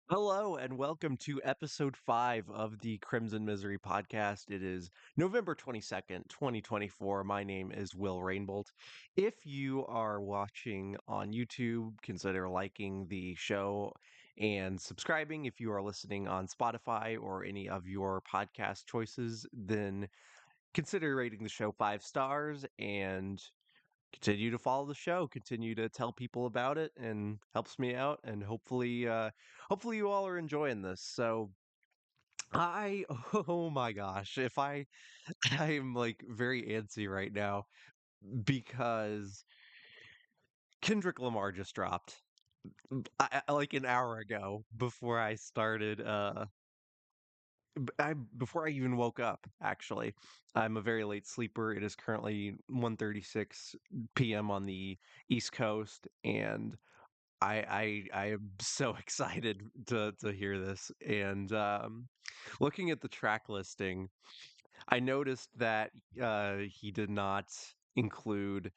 Hello and welcome to episode 5 of the Crimson Misery podcast. It is November 22nd, 2024. My name is Will Rainbolt. If you are watching on YouTube, consider liking the show and subscribing. If you are listening on Spotify or any of your podcast choices, then consider rating the show 5 stars and continue to follow the show, continue to tell people about it, and helps me out. And hopefully you all are enjoying this. So I oh my gosh, if I'm like very antsy right now because Kendrick Lamar just dropped like an hour ago before I started before I even woke up. Actually, I'm a very late sleeper. It is currently 1:36 p.m. on the East Coast, and I am so excited to hear this. And looking at the track listing, I noticed that he did not include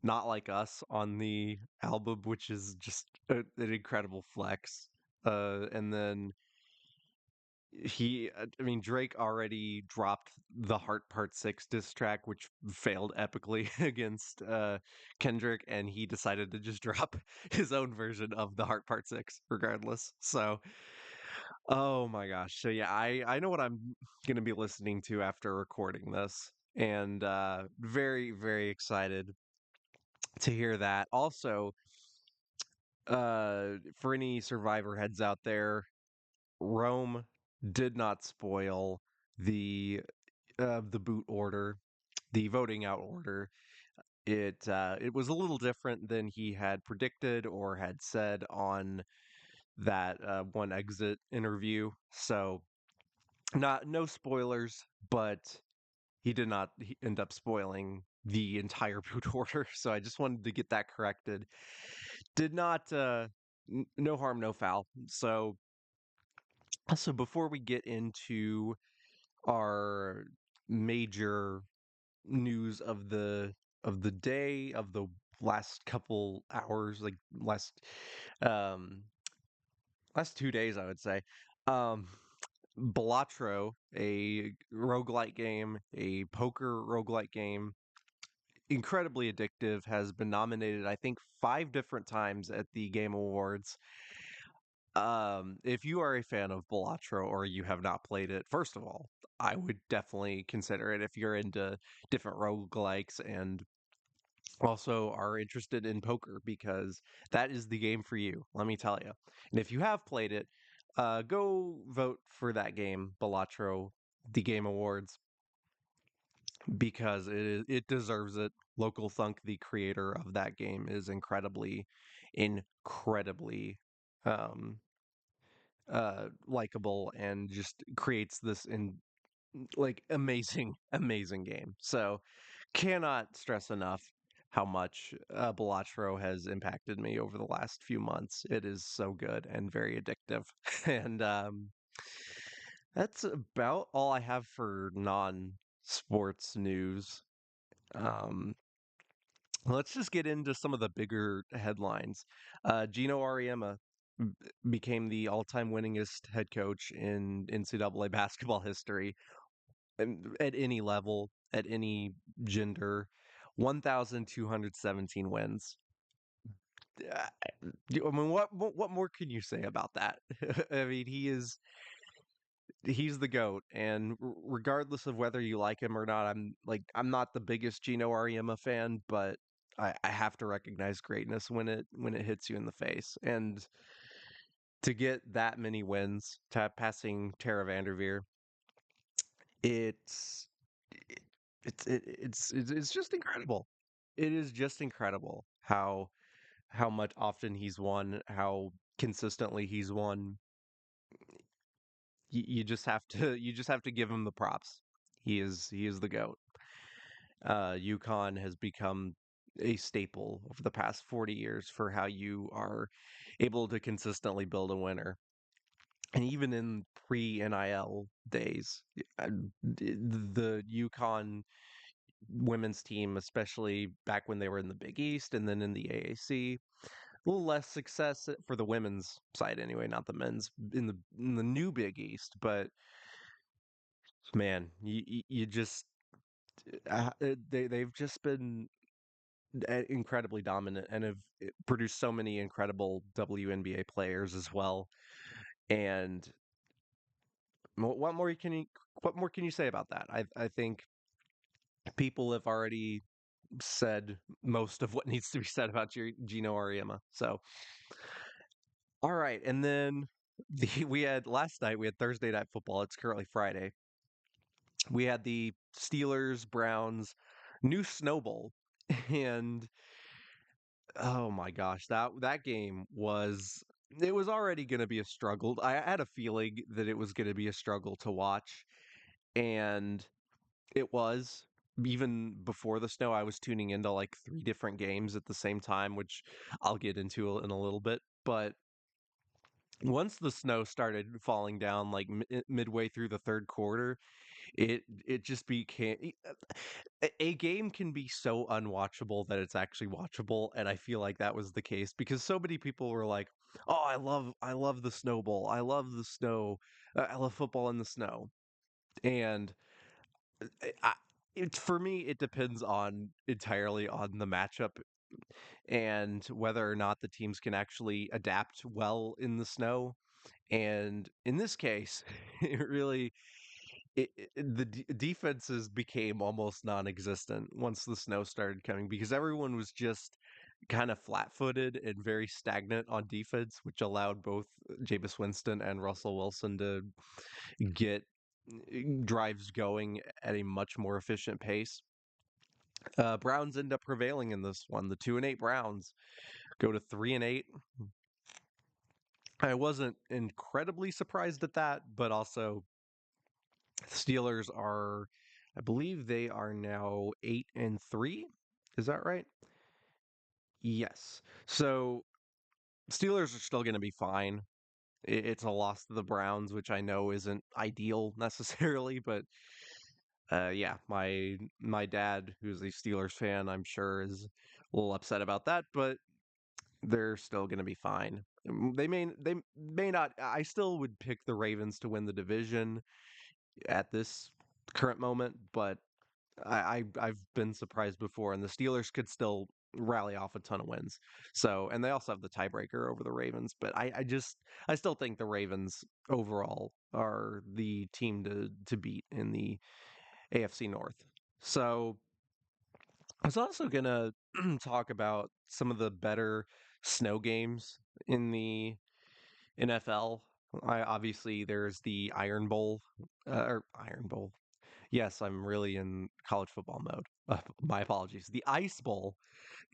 "Not Like Us" on the album, which is just an incredible flex. And then I mean, Drake already dropped the Heart Part 6 diss track, which failed epically against Kendrick, and he decided to just drop his own version of the Heart Part 6 regardless. So, oh my gosh. So, yeah, I know what I'm going to be listening to after recording this, and very, very excited to hear that. Also, for any Survivor heads out there, Rome did not spoil the boot order, the voting out order. It was a little different than he had predicted or had said on that one exit interview. So not no spoilers, but he did not end up spoiling the entire boot order. So I just wanted to get that corrected. Did not no harm, no foul. So before we get into our major news of the day of the last couple hours, like um last 2 days, I would say. Um Balatro, a roguelike game, a poker roguelike game, incredibly addictive, has been nominated, I think, 5 different times at the Game Awards. If you are a fan of Balatro or you have not played it, first of all, I would definitely consider it if you're into different roguelikes and also are interested in poker, because that is the game for you, let me tell you. And if you have played it, go vote for that game, Balatro, the Game Awards, because it deserves it. Local Thunk, the creator of that game, is incredibly um likable and just creates this in like amazing amazing game. So cannot stress enough how much Balatro has impacted me over the last few months. It is so good and very addictive. And that's about all I have for non-sports news. Um, let's just get into some of the bigger headlines. Gino Auriemma b- became the all-time winningest head coach in NCAA basketball history, at any level, at any gender. 1,217 wins. I mean, what more can you say about that? I mean, he's the goat, and regardless of whether you like him or not, I'm not the biggest Gino Auriemma fan, but I have to recognize greatness when it hits you in the face, and to get that many wins, passing Tara Vanderveer, it's it's just incredible. It is just incredible how much often he's won, how consistently he's won. You just have to you just have to give him the props. He is the goat. UConn has become a staple over the past 40 years for how you are able to consistently build a winner. And even in pre NIL days, the UConn women's team, especially back when they were in the Big East and then in the AAC. little less success for the women's side anyway, not the men's in the new Big East. But man, you just they've just been incredibly dominant and have produced so many incredible WNBA players as well. And what more can you what more can you say about that? I think people have already said most of what needs to be said about Gino Auriemma. So, all right, and then we had last night. We had Thursday night football. It's currently Friday. We had the Steelers Browns new Snow Bowl, and oh my gosh, that game was it was already going to be a struggle. I had a feeling that it was going to be a struggle to watch, and it was. Even before the snow, I was tuning into like three different games at the same time, which I'll get into in a little bit. But once the snow started falling down, like midway through the third quarter, it just became a game can be so unwatchable that it's actually watchable, and I feel like that was the case because so many people were like, "Oh, I love the snow bowl. I love the snow. I love football in the snow." And I, for me, it depends on entirely on the matchup and whether or not the teams can actually adapt well in the snow. And in this case, it really defenses became almost non-existent once the snow started coming because everyone was just kind of flat-footed and very stagnant on defense, which allowed both Jameis Winston and Russell Wilson to get drives going at a much more efficient pace. Browns end up prevailing in this one. The 2-8 Browns go to 3-8. I wasn't incredibly surprised at that, but also Steelers are, I believe they are now 8-3. Is that right? Yes. So Steelers are still going to be fine. It's a loss to the Browns, which I know isn't ideal necessarily, but yeah, my dad, who's a Steelers fan, I'm sure is a little upset about that, but they're still going to be fine. They may not. I still would pick the Ravens to win the division at this current moment, but I've been surprised before, and the Steelers could still rally off a ton of wins. So, and they also have the tiebreaker over the Ravens, but I still think the Ravens overall are the team to beat in the AFC North. So, I was also gonna talk about some of the better snow games in the NFL. Obviously there's the Iron Bowl, or Iron Bowl. Yes, I'm really in college football mode. My apologies. The Ice Bowl,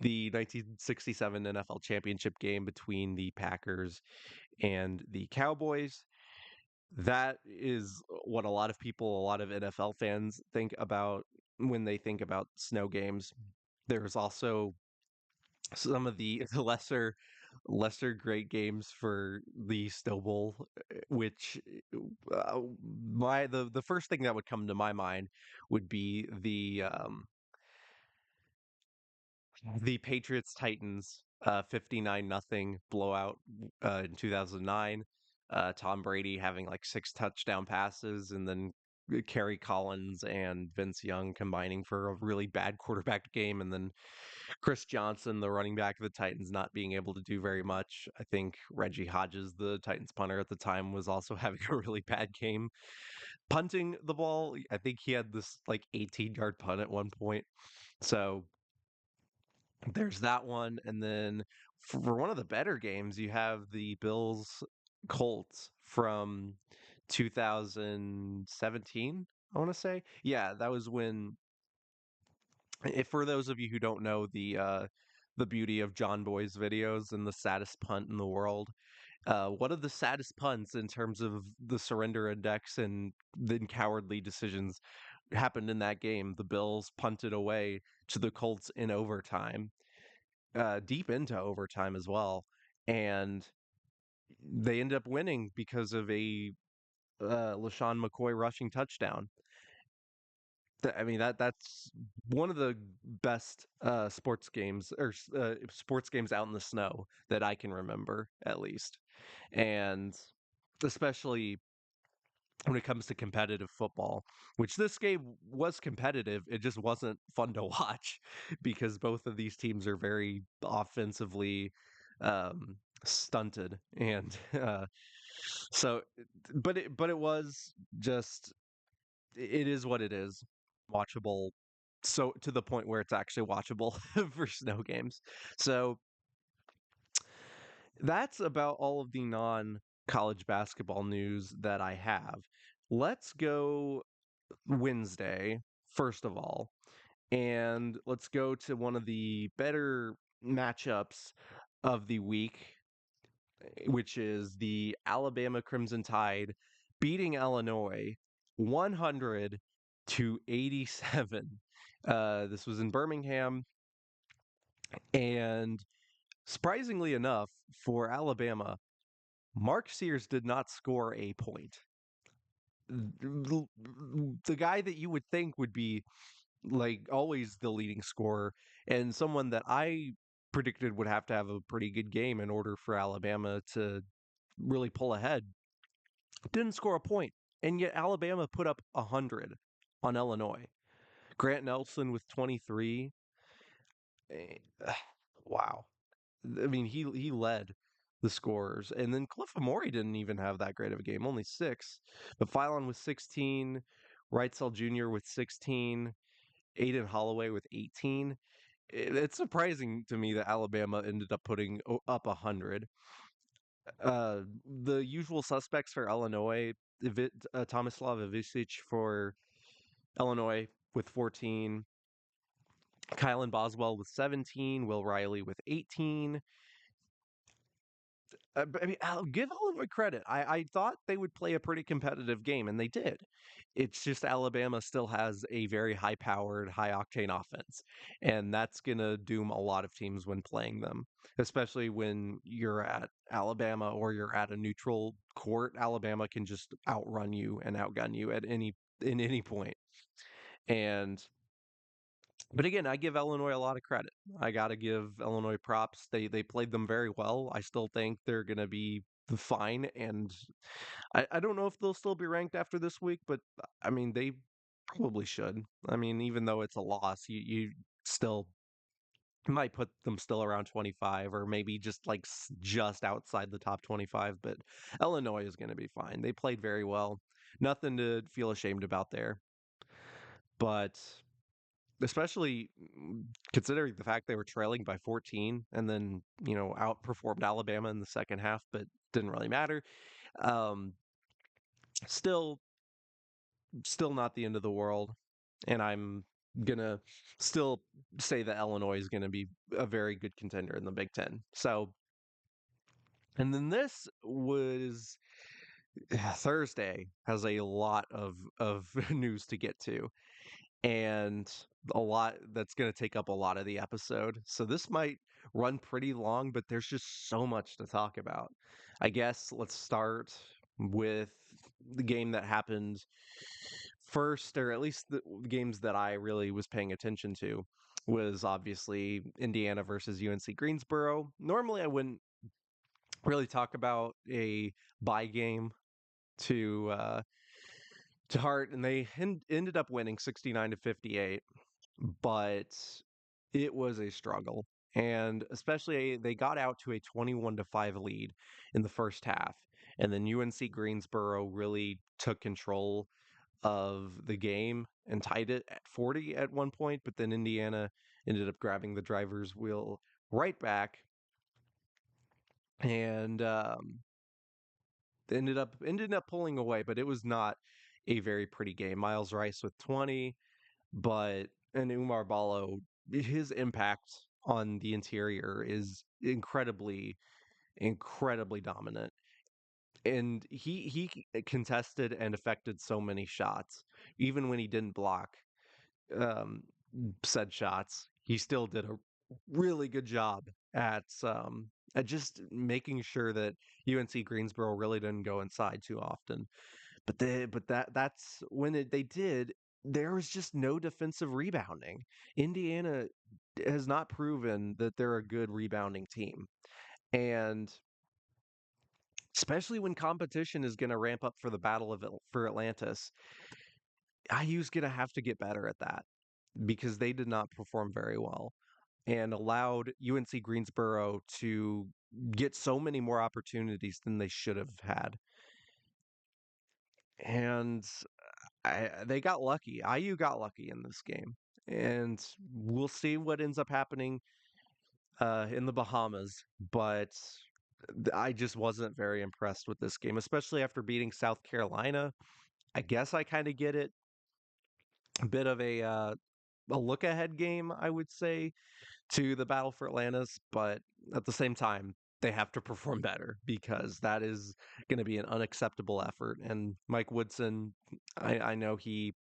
the 1967 NFL championship game between the Packers and the Cowboys. That is what a lot of people, a lot of NFL fans think about when they think about snow games. There's also some of the lesser great games for the Snow Bowl, which uh, the first thing that would come to my mind would be the Patriots Titans 59 nothing blowout in 2009. Tom Brady having like six touchdown passes, and then Kerry Collins and Vince Young combining for a really bad quarterback game, and then Chris Johnson, the running back of the Titans, not being able to do very much. I think Reggie Hodges, the Titans punter at the time, was also having a really bad game punting the ball. I think he had this like 18-yard punt at one point. So there's that one. And then for one of the better games, you have the Bills Colts from 2017, I want to say. Yeah, that was when if for those of you who don't know the beauty of John Boy's videos and the saddest punt in the world, one of the saddest punts in terms of the surrender index and then cowardly decisions happened in that game. The Bills punted away to the Colts in overtime, deep into overtime as well, and they ended up winning because of a LaShawn McCoy rushing touchdown. I mean that's one of the best sports games or sports games out in the snow that I can remember at least. And especially when it comes to competitive football, which this game was competitive, it just wasn't fun to watch because both of these teams are very offensively stunted, and so, but it was just it is what it is, watchable. So to the point where it's actually watchable for snow games. So that's about all of the non college basketball news that I have. Let's go Wednesday, first of all, and let's go to one of the better matchups of the week, which is the Alabama Crimson Tide beating Illinois 100 to 87. This was in Birmingham, and surprisingly enough, for Alabama, Mark Sears did not score a point. The guy that you would think would be like always the leading scorer and someone that I predicted would have to have a pretty good game in order for Alabama to really pull ahead, didn't score a point. And yet Alabama put up 100 on Illinois. Grant Nelson with 23. Eh, Wow. I mean, he led the scorers. And then Cliff Amore didn't even have that great of a game, only 6. But Phylon with 16, Wrightsell Jr. with 16, Aiden Holloway with 18. It's surprising to me that Alabama ended up putting up 100. The usual suspects for Illinois, Tomislav Ivicic for Illinois with 14, Kylan Boswell with 17, Will Riley with 18. But, I mean, I'll give Illinois credit. I thought they would play a pretty competitive game, and they did. It's just Alabama still has a very high-powered, high-octane offense, and that's going to doom a lot of teams when playing them, especially when you're at Alabama or you're at a neutral court. Alabama can just outrun you and outgun you at any point. And but again, I give Illinois a lot of credit. I got to give Illinois props. They played them very well. I still think they're going to be fine, and I don't know if they'll still be ranked after this week, but I mean they probably should. I mean, even though it's a loss, you still might put them still around 25 or maybe just like just outside the top 25, but Illinois is going to be fine. They played very well. Nothing to feel ashamed about there. But especially considering the fact they were trailing by 14 and then, outperformed Alabama in the second half, but didn't really matter. Um, still, still not the end of the world. And I'm gonna still say that Illinois is gonna be a very good contender in the Big Ten. So, and then this was Thursday has a lot of news to get to, and a lot that's going to take up a lot of the episode. So this might run pretty long, but there's just so much to talk about. I guess let's start with the game that happened first, or at least the games that I really was paying attention to was obviously Indiana versus UNC Greensboro. Normally I wouldn't really talk about a bye game to Hart, and they ended up winning 69-58, but it was a struggle. And especially they got out to a 21-5 lead in the first half. And then UNC Greensboro really took control of the game and tied it at 40 at one point, but then Indiana ended up grabbing the driver's wheel right back, and ended up pulling away, but it was not a very pretty game. Miles Rice with 20, but and Umar Ballo, his impact on the interior is incredibly dominant. And he contested and affected so many shots, even when he didn't block um, said shots. He still did a really good job at just making sure that UNC Greensboro really didn't go inside too often. But that's when they did. there was just no defensive rebounding. Indiana has not proven that they're a good rebounding team. And especially when competition is going to ramp up for the Battle of for Atlantis, IU's going to have to get better at that because they did not perform very well and allowed UNC Greensboro to get so many more opportunities than they should have had. And they got lucky. IU got lucky in this game. And we'll see what ends up happening in the Bahamas. But I just wasn't very impressed with this game, especially after beating South Carolina. I guess I kind of get it. A bit of a look ahead game, I would say, to the battle for Atlantis, but at the same time, they have to perform better because that is going to be an unacceptable effort. And Mike Woodson, I know he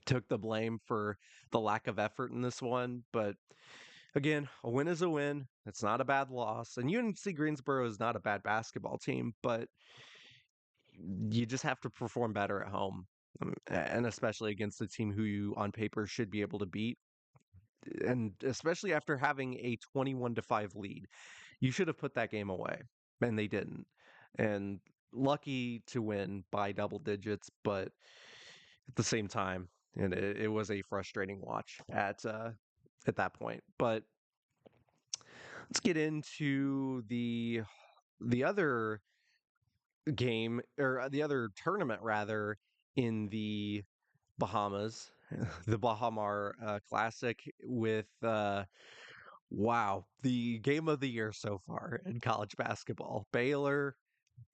took the blame for the lack of effort in this one, but again, a win is a win. It's not a bad loss. And UNC Greensboro is not a bad basketball team, but you just have to perform better at home. And especially against a team who you on paper should be able to beat, and especially after having a 21-5 lead. You should have put that game away, and they didn't. And lucky to win by double digits, but at the same time, and it was a frustrating watch at that point. But let's get into the other game or the other tournament rather in the Bahamas, the Bahamar Classic with wow, the game of the year so far in college basketball. Baylor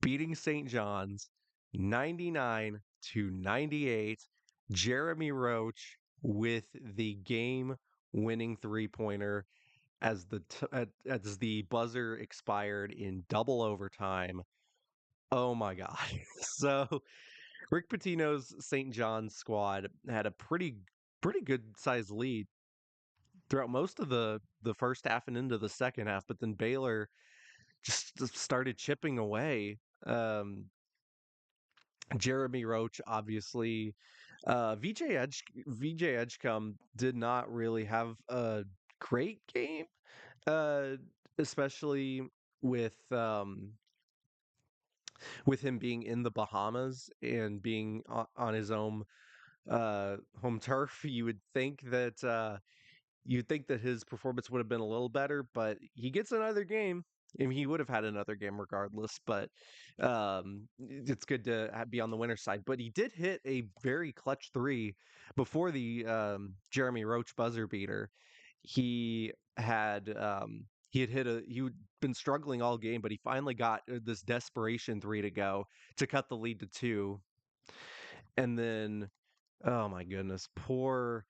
beating St. John's 99-98. Jeremy Roach with the game winning three-pointer as as the buzzer expired in double overtime. Oh my god. So Rick Pitino's St. John's squad had a pretty good sized lead throughout most of the first half and into the second half, but then Baylor just started chipping away. Um, Jeremy Roach, obviously, VJ Edgecombe did not really have a great game, uh, especially with um, with him being in the Bahamas and being on his own home turf. You'd think that his performance would have been a little better, but he gets another game. I mean, he would have had another game regardless, but it's good to be on the winner's side. But he did hit a very clutch three before the Jeremy Roach buzzer beater. He had hit he'd been struggling all game, but he finally got this desperation three to go to cut the lead to two. And then, oh my goodness, poor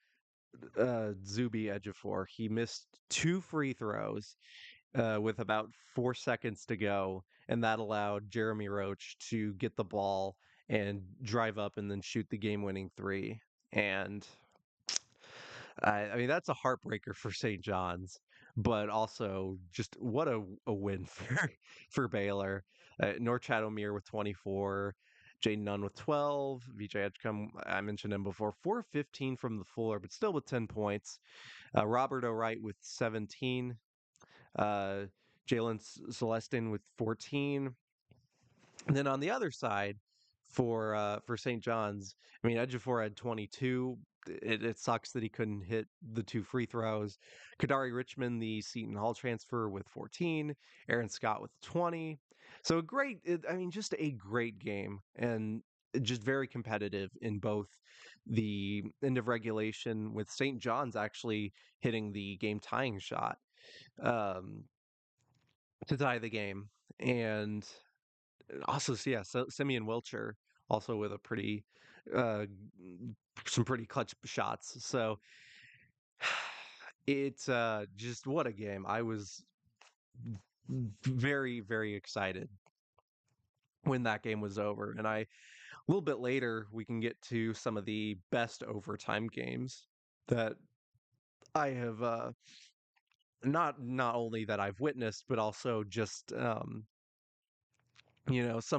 Zuby Ejiofor. He missed two free throws with about 4 seconds to go, and that allowed Jeremy Roach to get the ball and drive up and then shoot the game-winning three. And I mean that's a heartbreaker for St. John's, but also just what a win for Baylor. North Chatham with 24. Jaden Nunn with 12. VJ Edgecombe, I mentioned him before, 4-15 from the floor, but still with 10 points. Robert O'Wright with 17. Uh, Jalen Celestin with 14. And then on the other side, for St. John's, I mean Ejiofor had 22. It sucks that he couldn't hit the two free throws. Kadari Richmond, the Seton Hall transfer, with 14. Aaron Scott with 20. So I mean, just a great game and just very competitive in both the end of regulation with St. John's actually hitting the game tying shot um, to tie the game, and also, yeah, so Simeon Wilcher also with a uh, some pretty clutch shots. So it's just what a game. I was very excited when that game was over, and a little bit later we can get to some of the best overtime games that I have not only that I've witnessed, but also just some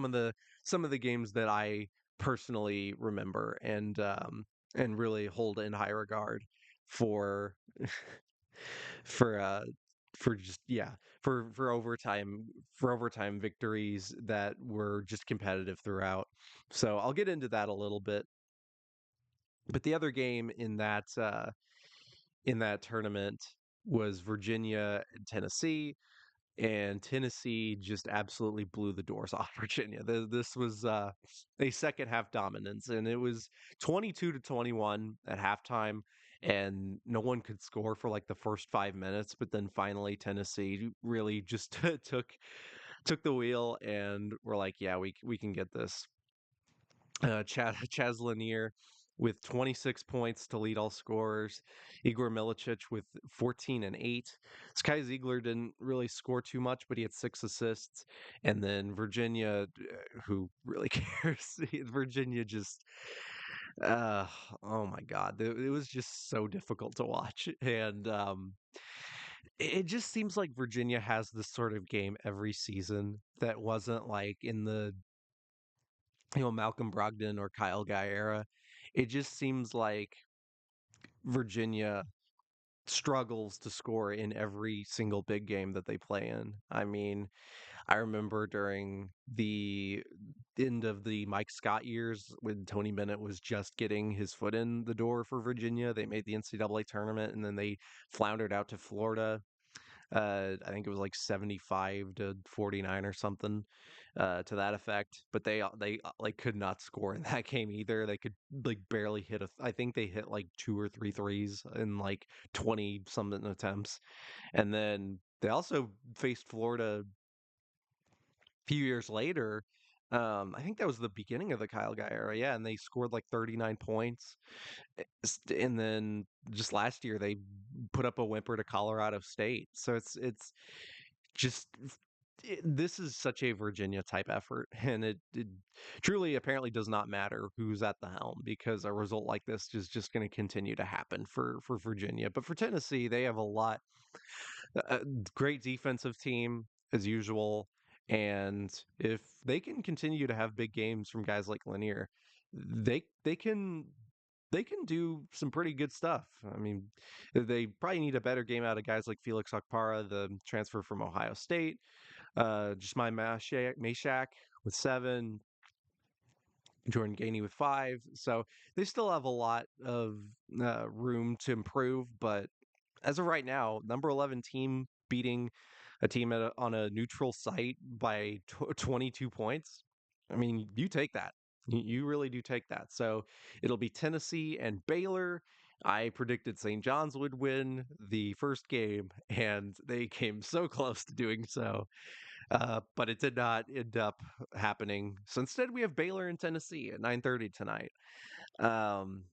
of the games that I personally remember. And and really hold in high regard for for uh for just yeah for overtime victories that were just competitive throughout. So I'll get into that a little bit. But the other game in that tournament was Virginia and Tennessee, and Tennessee just absolutely blew the doors off Virginia. This was a second half dominance, and it was 22-21 at halftime, and no one could score for like the first 5 minutes. But then finally, Tennessee really just took the wheel, and we're like, yeah, we can get this. Chaz Lanier with 26 points to lead all scorers. Igor Milicic with 14 and 8. Sky Ziegler didn't really score too much, but he had 6 assists. And then Virginia, who really cares? Virginia just, uh, oh my God, it was just so difficult to watch. And it just seems like Virginia has this sort of game every season that wasn't like in the Malcolm Brogdon or Kyle Guy era. It just seems like Virginia struggles to score in every single big game that they play in. I mean, I remember during the end of the Mike Scott years when Tony Bennett was just getting his foot in the door for Virginia, they made the NCAA tournament and then they floundered out to Florida. I think it was like 75-49 or something to that effect. But they like could not score in that game either. They could like barely hit I think they hit like two or three threes in like 20 something attempts. And then they also faced Florida a few years later. I think that was the beginning of the Kyle Guy era, yeah, and they scored like 39 points. And then just last year they put up a whimper to Colorado State. So it's just this is such a Virginia type effort, and it truly apparently does not matter who's at the helm because a result like this is just going to continue to happen for Virginia. But for Tennessee, they have a lot uh, great defensive team as usual, and if they can continue to have big games from guys like Lanier, they can do some pretty good stuff. I mean, they probably need a better game out of guys like Felix Okpara, the transfer from Ohio State, Jemai Mashak with 7, Jordan Gainey with 5. So they still have a lot of room to improve. But as of right now, number 11 team beating a team on a neutral site by 22 points. I mean, you take that. You really do take that. So it'll be Tennessee and Baylor. I predicted St. John's would win the first game, and they came so close to doing so. But it did not end up happening. So instead, we have Baylor and Tennessee at 9:30 tonight. Um,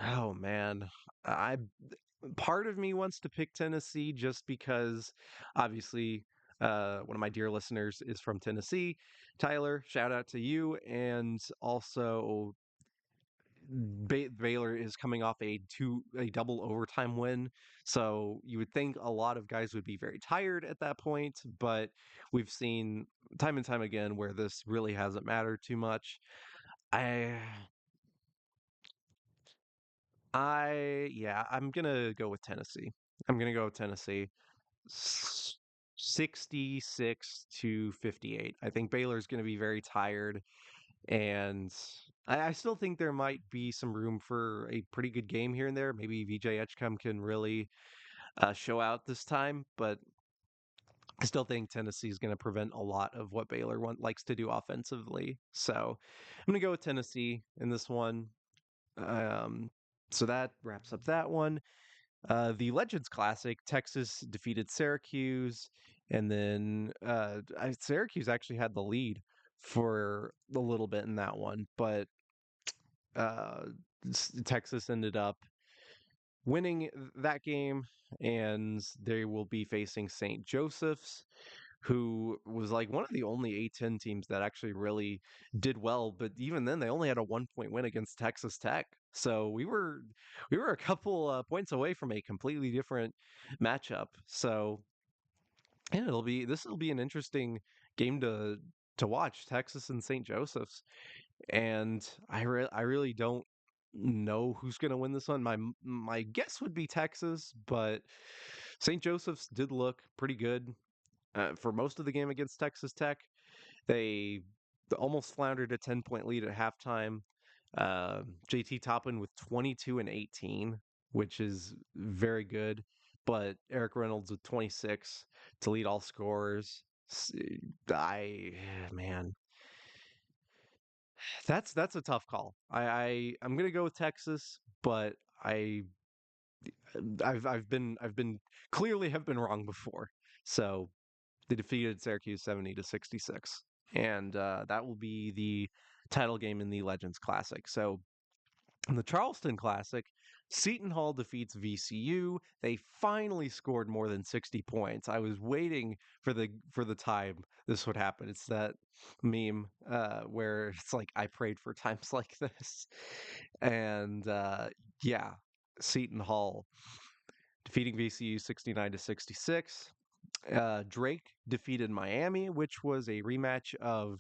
oh man, I part of me wants to pick Tennessee just because, obviously, one of my dear listeners is from Tennessee. Tyler, shout out to you, and also Baylor is coming off a double overtime win, so you would think a lot of guys would be very tired at that point, but we've seen time and time again where this really hasn't mattered too much. I yeah, I'm gonna go with Tennessee. I'm gonna go with Tennessee. 66-58. I think Baylor's gonna be very tired. And I still think there might be some room for a pretty good game here and there. Maybe VJ Edgecombe can really show out this time, but I still think Tennessee is going to prevent a lot of what Baylor likes to do offensively. So I'm going to go with Tennessee in this one. Um, so that wraps up that one. The Legends Classic, Texas defeated Syracuse, and then Syracuse actually had the lead for a little bit in that one, but uh, Texas ended up winning that game, and they will be facing St. Joseph's, who was like one of the only A10 teams that actually really did well. But even then, they only had a 1 point win against Texas Tech. So we were a couple points away from a completely different matchup. So yeah, this will be an interesting game to watch, Texas and St. Joseph's. And I really don't. know who's going to win this one. My guess would be Texas, but St. Joseph's did look pretty good for most of the game against Texas Tech. They almost floundered a 10-point lead at halftime. JT Toppin with 22 and 18, which is very good. But Eric Reynolds with 26 to lead all scorers. I man, that's a tough call. I'm gonna go with Texas, but I I've been clearly have been wrong before. So they defeated Syracuse 70-66, and that will be the title game in the Legends Classic. So in the Charleston Classic, Seton Hall defeats VCU. They finally scored more than 60 points. I was waiting for the time this would happen. It's that meme where it's like I prayed for times like this. And yeah, Seton Hall defeating VCU 69-66. Drake defeated Miami, which was a rematch of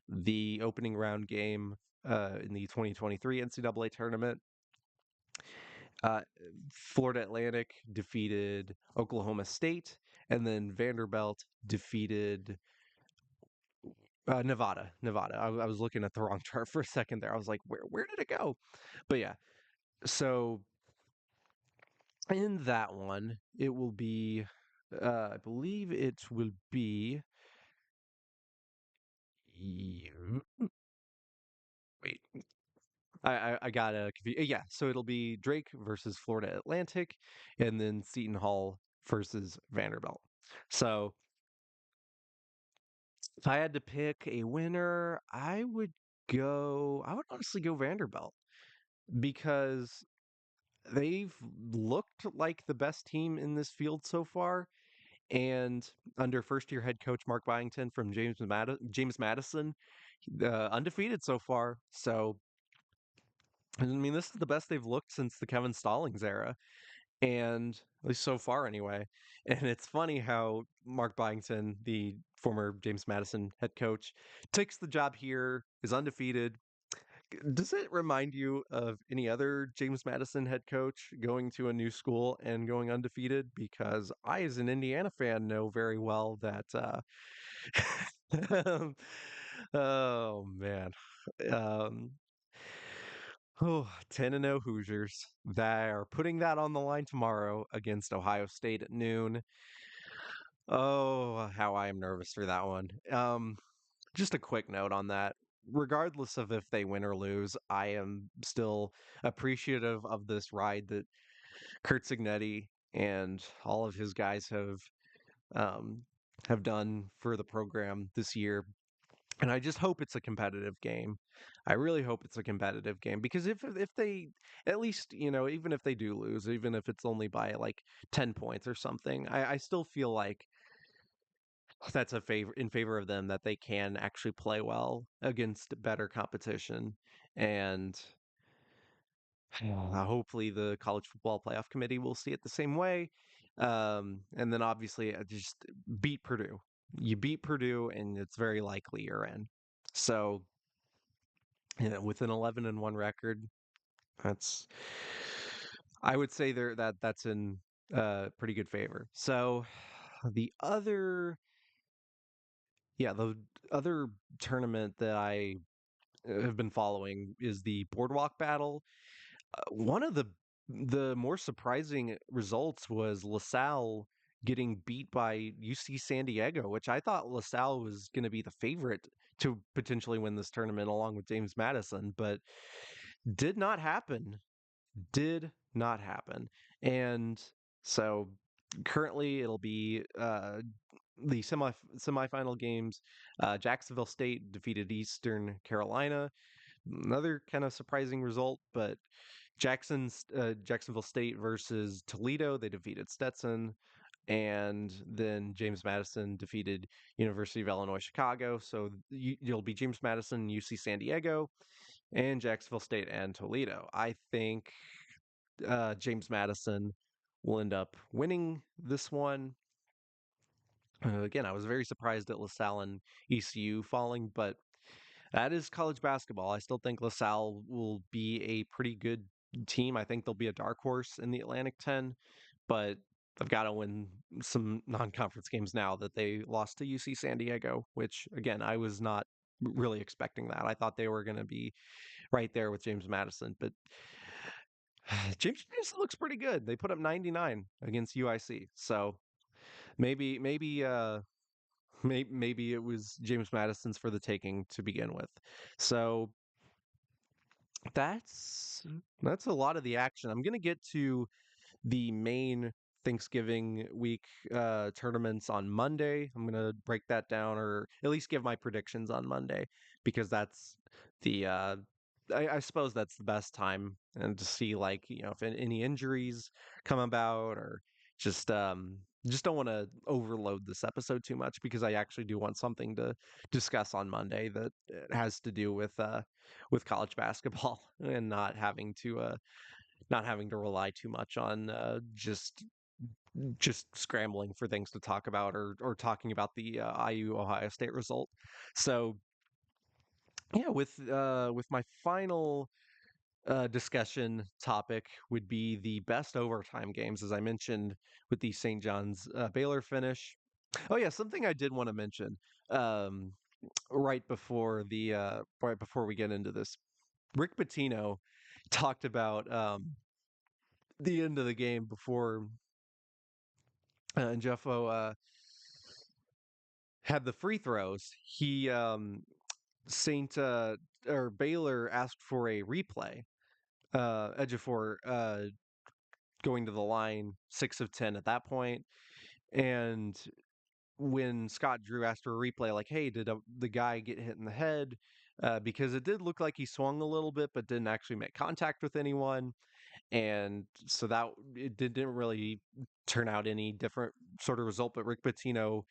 the opening round game in the 2023 NCAA tournament. Uh, Florida Atlantic defeated Oklahoma State, and then Vanderbilt defeated Nevada. Nevada. I was looking at the wrong chart for a second there. I was like, where did it go? But yeah, so in that one, it will be, I believe it will be. Wait, I got a yeah. So it'll be Drake versus Florida Atlantic, and then Seton Hall versus Vanderbilt. So if I had to pick a winner, I would go. I would honestly go Vanderbilt because they've looked like the best team in this field so far. And under first-year head coach Mark Byington from James Madison, undefeated so far. So I mean, this is the best they've looked since the Kevin Stallings era, and at least so far anyway. And it's funny how Mark Byington, the former James Madison head coach, takes the job here, is undefeated. Does it remind you of any other James Madison head coach going to a new school and going undefeated? Because I, as an Indiana fan, know very well that. Oh man. Um, Oh, 10-0 Hoosiers. They are putting that on the line tomorrow against Ohio State at noon. Oh, how I am nervous for that one. Just a quick note on that. Regardless of if they win or lose, I am still appreciative of this ride that Kurt Signetti and all of his guys um, have done for the program this year. And I just hope it's a competitive game. I really hope it's a competitive game because if they at least, even if they do lose, even if it's only by like 10 points or something, I still feel like that's a favor in favor of them that they can actually play well against better competition. And hopefully the college football playoff committee will see it the same way. And then obviously just beat Purdue. You beat Purdue and it's very likely you're in. So with an 11-1 record, that's I would say that's in pretty good favor. So the other the other tournament that I have been following is the Boardwalk Battle. One of the more surprising results was LaSalle getting beat by UC San Diego, which I thought LaSalle was going to be the favorite to potentially win this tournament along with James Madison, but did not happen. Did not happen. And so currently it'll be the semifinal games. Jacksonville State defeated Eastern Carolina. Another kind of surprising result, but Jacksonville State versus Toledo, they defeated Stetson, and then James Madison defeated University of Illinois Chicago. So you'll be James Madison, UC San Diego, and Jacksonville State and Toledo. I think James Madison will end up winning this one. Again, I was very surprised at LaSalle and ECU falling, but That is college basketball. I still think LaSalle will be a pretty good team. I think they'll be a dark horse in the Atlantic 10, but they've got to win some non-conference games now that they lost to UC San Diego, which again, I was not really expecting that. I thought they were going to be right there with James Madison, but James Madison looks pretty good. They put up 99 against UIC. So maybe maybe it was James Madison's for the taking to begin with. So that's that's a lot of the action. I'm going to get to the main Thanksgiving week tournaments on Monday. I'm gonna break that down, or at least give my predictions on Monday, because that's the I suppose that's the best time, and to see, like, if any injuries come about, or just don't want to overload this episode too much, because I actually do want something to discuss on Monday that has to do with college basketball and not having to rely too much on just scrambling for things to talk about, or talking about the IU Ohio State result. So yeah, with my final discussion topic would be the best overtime games, as I mentioned with the St. John's Baylor finish. Oh yeah, something I did want to mention um, right before we get into this. Rick Pitino talked about the end of the game before Jeffo had the free throws. He Saint or Baylor asked for a replay. Ejiofor going to the line, 6 of 10 at that point, and when Scott Drew asked for a replay, like, "Hey, did the guy get hit in the head?" Because it did look like he swung a little bit, but didn't actually make contact with anyone, and so that it didn't really turn out any different sort of result. But Rick Pitino,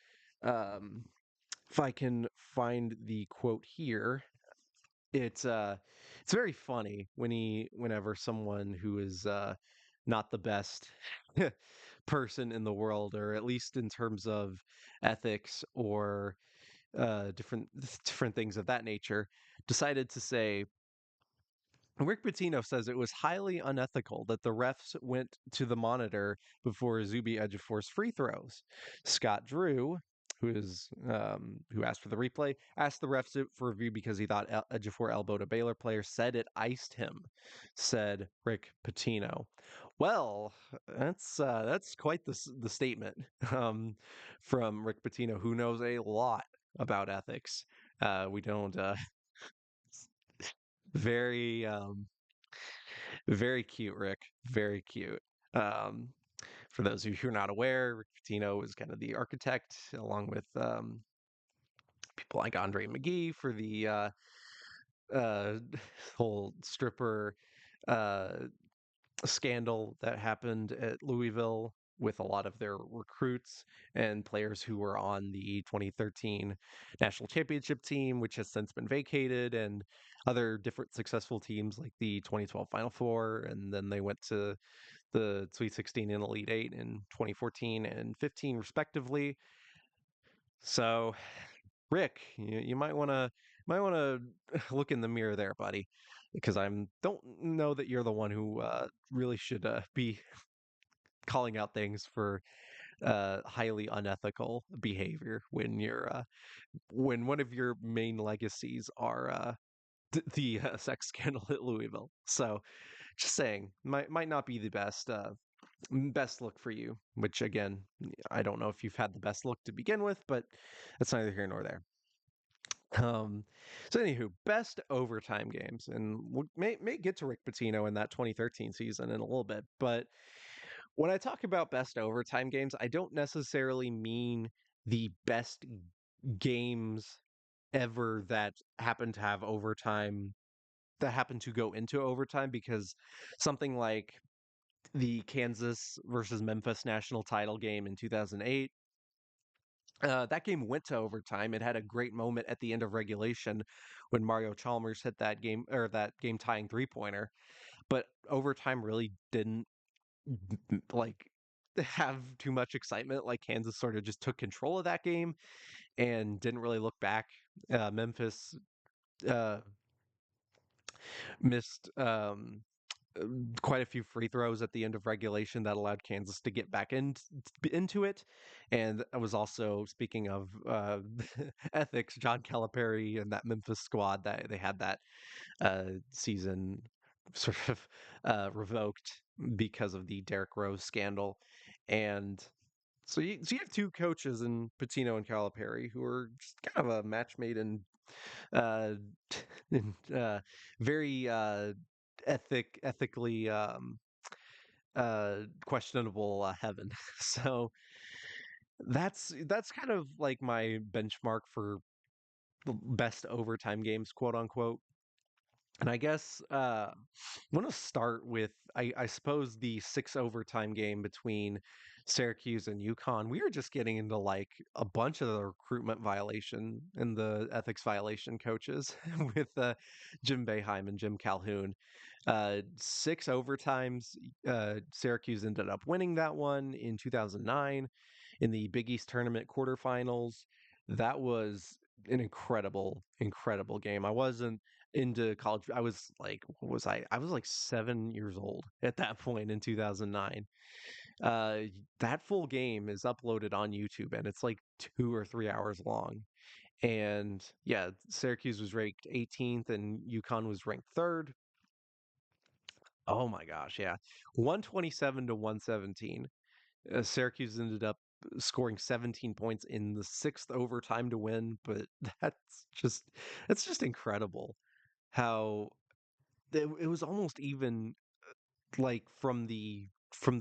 um, if I can find the quote here, it's it's very funny whenever someone who is not the best person in the world, or at least in terms of ethics, or different things of that nature, decided to say, Rick Pitino says it was highly unethical that the refs went to the monitor before Zuby Ejiofor's free throws. Scott Drew, who asked for the replay, asked the refs for review because he thought Ejiofor elbowed a Baylor player, said it iced him, said Rick Pitino. Well, that's quite the statement from Rick Pitino, who knows a lot about ethics. We don't very very cute, Rick. Very cute. Um, for those of you who are not aware, Rick Pitino is kind of the architect, along with people like Andre McGee, for the uh, whole stripper uh, scandal that happened at Louisville, with a lot of their recruits and players who were on the 2013 national championship team, which has since been vacated, and other different successful teams like the 2012 Final Four, and then they went to the Sweet 16 and Elite Eight in 2014 and 15, respectively. So, Rick, you might want to look in the mirror there, buddy, because I'm don't know that you're the one who really should be calling out things for highly unethical behavior when one of your main legacies are the sex scandal at Louisville. So, just saying, might not be the best look for you. Which, again, I don't know if you've had the best look to begin with, but that's neither here nor there. Um, so anywho, best overtime games, and we may get to Rick Pitino in that 2013 season in a little bit, but when I talk about best overtime games, I don't necessarily mean the best games ever that happen to have overtime, that happen to go into overtime, because something like the Kansas versus Memphis national title game in 2008, that game went to overtime. It had a great moment at the end of regulation when Mario Chalmers hit that game tying 3-pointer. But overtime really didn't like have too much excitement. Like, Kansas sort of just took control of that game and didn't really look back. Memphis uh, missed quite a few free throws at the end of regulation that allowed Kansas to get back into it. And I was also, speaking of ethics, John Calipari and that Memphis squad that they had that season sort of revoked because of the Derrick Rose scandal. And so you have two coaches in Patino and Calipari who are just kind of a match made uh, in very ethically questionable heaven. So that's kind of like my benchmark for the best overtime games, quote unquote. And I guess I want to start with I suppose the six overtime game between Syracuse and UConn. We were just getting into like a bunch of the recruitment violation and the ethics violation coaches with Jim Boeheim and Jim Calhoun. Six overtimes. Syracuse ended up winning that one in 2009 in the Big East tournament quarterfinals. That was an incredible game. I wasn't into college. I was like, what was I? I was like 7 years old at that point in 2009. Uh, that full game is uploaded on YouTube and it's like 2 or 3 hours long. And yeah, Syracuse was ranked 18th and UConn was ranked third. Oh my gosh, yeah. 127 to 117. Syracuse ended up scoring 17 points in the sixth overtime to win, but just that's just incredible how it was almost even like from the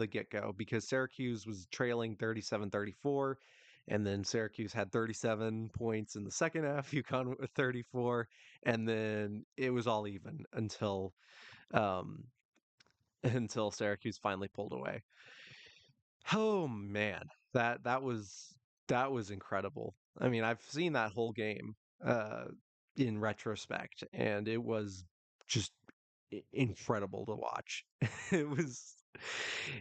get-go because Syracuse was trailing 37-34 and then Syracuse had 37 points in the second half, UConn with 34 and then it was all even um until Syracuse finally pulled away. Oh man, that was incredible. I mean, I've seen that whole game uh in retrospect and it was just incredible to watch. It was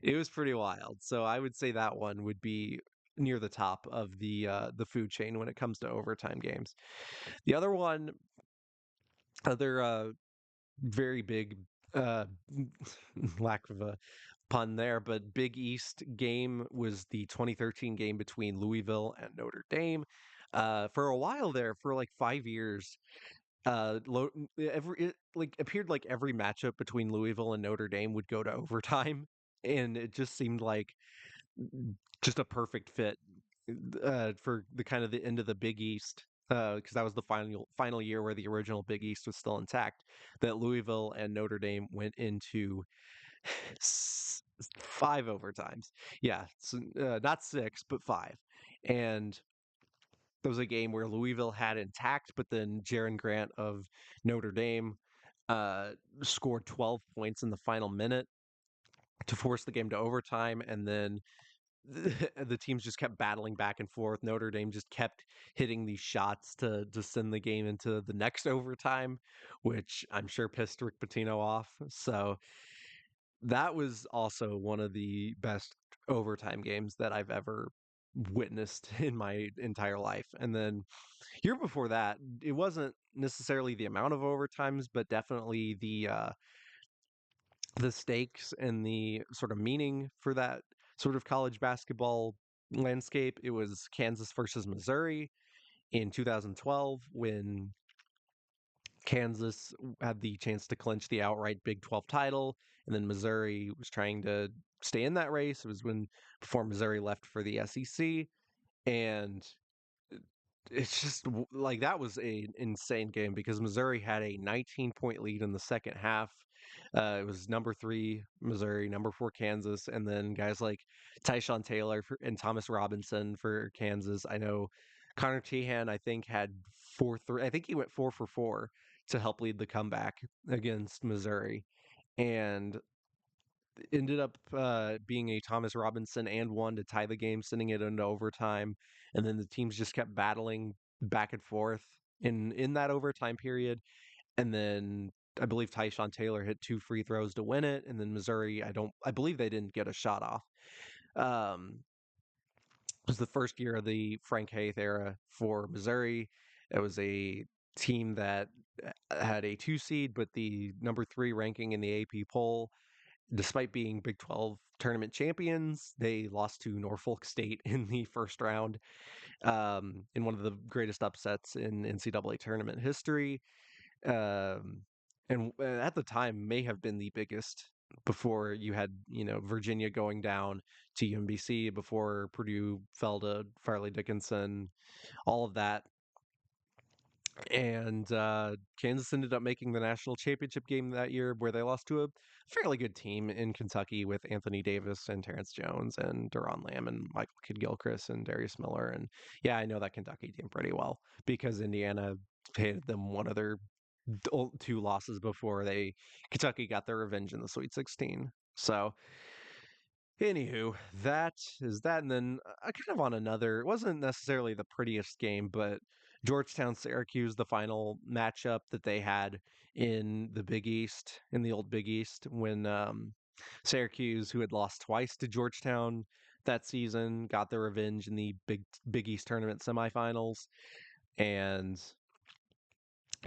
it was pretty wild. So I would say that one would be near the top of the food chain when it comes to overtime games. The other one, other very big uh lack of a pun there, but Big East game was the 2013 game between Louisville and Notre Dame. For a while there, for like 5 years, every it like appeared like every matchup between Louisville and Notre Dame would go to overtime, and it just seemed like just a perfect fit for the kind of the end of the Big East. Because that was the final year where the original Big East was still intact, that Louisville and Notre Dame went into five overtimes. Yeah, so, not six, but five. And there was a game where Louisville had intact, but then Jaron Grant of Notre Dame uh, scored 12 points in the final minute to force the game to overtime. And then the teams just kept battling back and forth. Notre Dame just kept hitting these shots to send the game into the next overtime, which I'm sure pissed Rick Pitino off. So that was also one of the best overtime games that I've ever witnessed in my entire life. And then year before that, it wasn't necessarily the amount of overtimes, but definitely the stakes and the sort of meaning for that sort of college basketball landscape. It was Kansas versus Missouri in 2012 when Kansas had the chance to clinch the outright Big 12 title, and then Missouri was trying to stay in that race. It was when before Missouri left for the SEC, and it's just like that was a insane game because Missouri had a 19-point lead in the second half. It was number three Missouri, number four Kansas, and then guys like Tyshawn Taylor and Thomas Robinson for Kansas. I know Connor Tehan, I think, had 4-3. I think he went 4 for 4 to help lead the comeback against Missouri, and ended up being a Thomas Robinson and one to tie the game, sending it into overtime. And then the teams just kept battling back and forth in that overtime period. And then I believe Tyshawn Taylor hit two free throws to win it. And then Missouri, I believe they didn't get a shot off. It was the first year of the Frank Haith era for Missouri. It was a team that had a 2 seed, but the number 3 ranking in the AP poll. Despite being Big 12 tournament champions, they lost to Norfolk State in the first round, in one of the greatest upsets in NCAA tournament history. Um, and at the time, may have been the biggest before you had, Virginia going down to UMBC, before Purdue fell to Farley Dickinson, all of that. And Kansas ended up making the national championship game that year, where they lost to a fairly good team in Kentucky with Anthony Davis and Terrence Jones and Duron Lamb and Michael Kidd-Gilchrist and Darius Miller. And yeah, I know that Kentucky team pretty well because Indiana handed them one of their two losses before they Kentucky got their revenge in the Sweet 16. So anywho, that is that. And then kind of on another, it wasn't necessarily the prettiest game, but Georgetown Syracuse, the final matchup that they had in the Big East, in the old Big East, when Syracuse, who had lost twice to Georgetown that season, got their revenge in the Big East tournament semifinals. And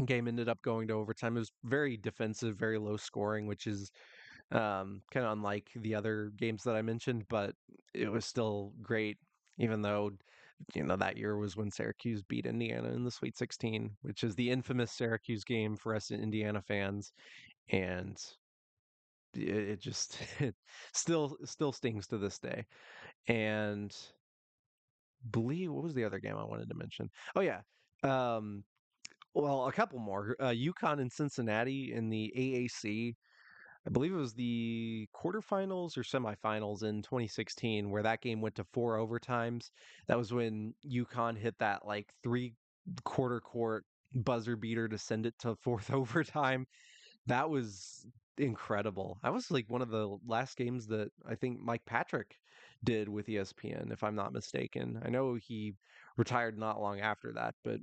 game ended up going to overtime. It was very defensive, very low scoring, which is kind of unlike the other games that I mentioned, but it was still great, even though, that year was when Syracuse beat Indiana in the Sweet 16, which is the infamous Syracuse game for us Indiana fans. And it just it still stings to this day. And believe what was the other game I wanted to mention? Oh yeah. Um, well, a couple more. UConn and Cincinnati in the AAC. I believe it was the quarterfinals or semifinals in 2016 where that game went to four overtimes. That was when UConn hit that like three-quarter court buzzer beater to send it to fourth overtime. That was incredible. That was like one of the last games that I think Mike Patrick did with ESPN, if I'm not mistaken. I know he retired not long after that, but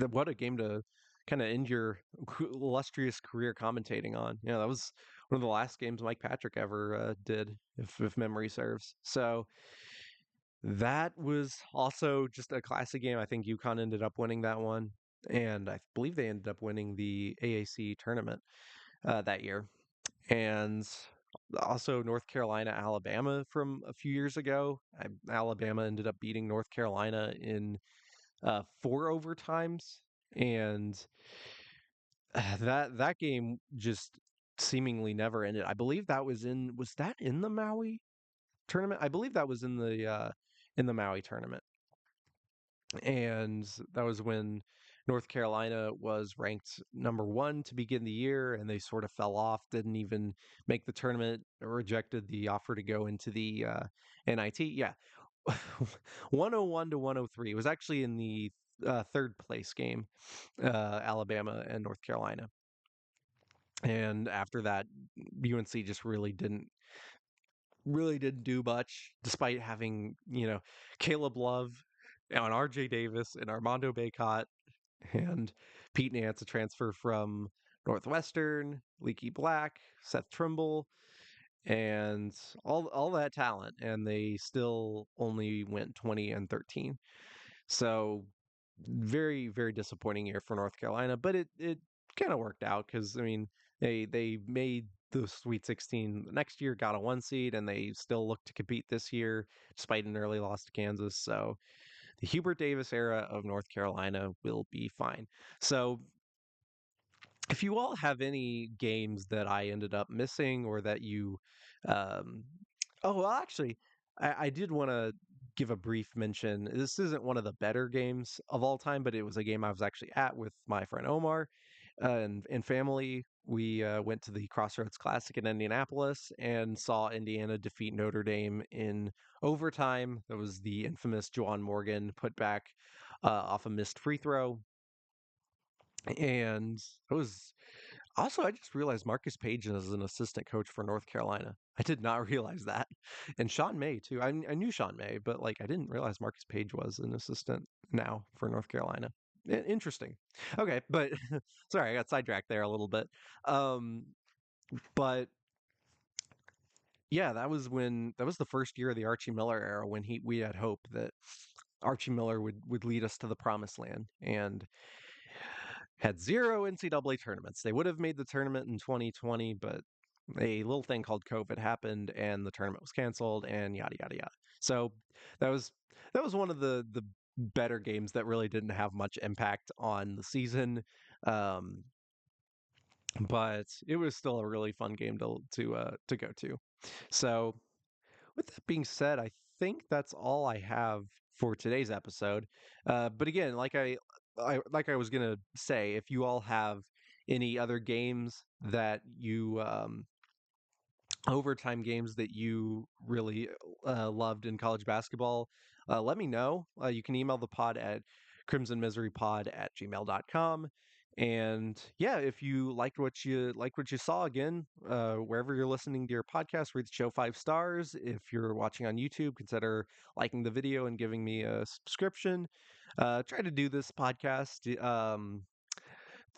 what a game to kind of end your illustrious career commentating on. Yeah, that was one of the last games Mike Patrick ever did, if memory serves. So that was also just a classic game. I think UConn ended up winning that one, and I believe they ended up winning the AAC tournament that year. And also North Carolina, Alabama from a few years ago. Alabama ended up beating North Carolina in four overtimes, and that game just seemingly never ended. I believe that was that in the Maui tournament? I believe that was in the Maui tournament. And that was when North Carolina was ranked number 1 to begin the year, and they sort of fell off, didn't even make the tournament, rejected the offer to go into the NIT. Yeah. 101 to 103. It was actually in the third place game, Alabama and North Carolina. And after that, UNC just really didn't do much, despite having Caleb Love and RJ Davis and Armando Bacot and Pete Nance, a transfer from Northwestern, Leaky Black, Seth Trimble, and all that talent, and they still only went 20-13. So very, very disappointing year for North Carolina, but it kind of worked out because I mean they made the Sweet 16 the next year, got a 1 seed, and they still look to compete this year despite an early loss to Kansas. So the Hubert Davis era of North Carolina will be fine. So if you all have any games that I ended up missing or that you, um, oh, well, actually, I did want to give a brief mention. This isn't one of the better games of all time, but it was a game I was actually at with my friend Omar and family. We went to the Crossroads Classic in Indianapolis and saw Indiana defeat Notre Dame in overtime. That was the infamous Juwan Morgan putback off a missed free throw. And it was also, I just realized Marcus Page is an assistant coach for North Carolina. I did not realize that. And Sean May, too. I knew Sean May, but like I didn't realize Marcus Page was an assistant now for North Carolina. Interesting. Okay, but sorry, I got sidetracked there a little bit. Um, but yeah, that was the first year of the Archie Miller era when we had hope that Archie Miller would lead us to the promised land. And had zero NCAA tournaments. They would have made the tournament in 2020, but a little thing called COVID happened and the tournament was canceled and yada yada yada. So that was that was one of the better games that really didn't have much impact on the season. Um, but it was still a really fun game to go to. So with that being said, I think that's all I have for today's episode. But again, like I was gonna say, if you all have any other games that you overtime games that you really loved in college basketball, let me know. You can email the pod at crimsonmiserypod@gmail.com. And yeah, if you liked what you saw again, wherever you're listening to your podcast, rate the show 5 stars. If you're watching on YouTube, consider liking the video and giving me a subscription. Try to do this podcast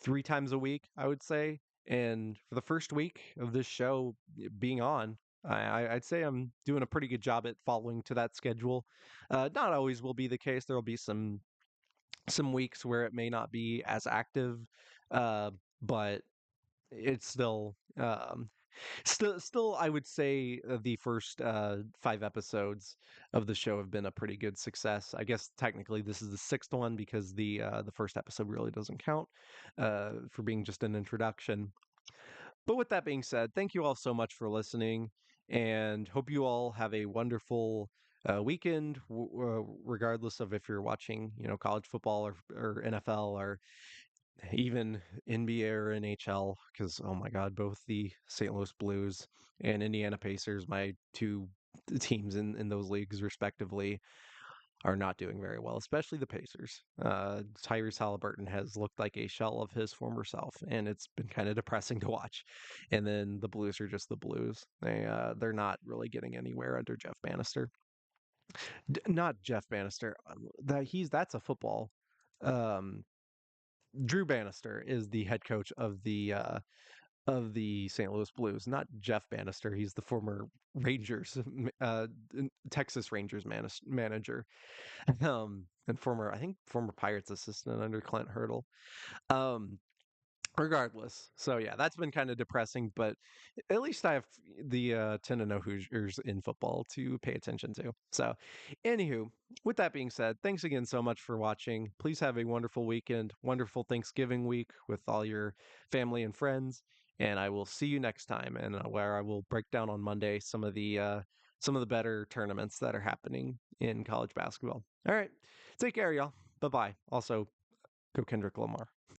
3 times a week, I would say. And for the first week of this show being on, I'd say I'm doing a pretty good job at following to that schedule. Not always will be the case. There will be some weeks where it may not be as active, uh, but it's still I would say the first 5 episodes of the show have been a pretty good success. I guess technically this is the sixth one because the first episode really doesn't count for being just an introduction. But with that being said, thank you all so much for listening, and hope you all have a wonderful weekend, regardless of if you're watching, college football or NFL or even NBA or NHL, because oh my God, both the St. Louis Blues and Indiana Pacers, my two teams in those leagues respectively, are not doing very well, especially the Pacers. Tyrese Halliburton has looked like a shell of his former self, and it's been kind of depressing to watch. And then the Blues are just the Blues. They're not really getting anywhere under Jeff Bannister. Not Jeff Bannister. That's a football. Um, Drew Bannister is the head coach of the St. Louis Blues, not Jeff Bannister. He's the former Rangers, Texas Rangers manager, and I think former Pirates assistant under Clint Hurdle. Um, Regardless, so yeah, that's been kind of depressing, but at least I have the 10-0 Hoosiers in football to pay attention to. So, anywho, with that being said, thanks again so much for watching. Please have a wonderful weekend, wonderful Thanksgiving week with all your family and friends, and I will see you next time. And where I will break down on Monday some of the better tournaments that are happening in college basketball. All right, take care, y'all. Bye bye. Also, go Kendrick Lamar.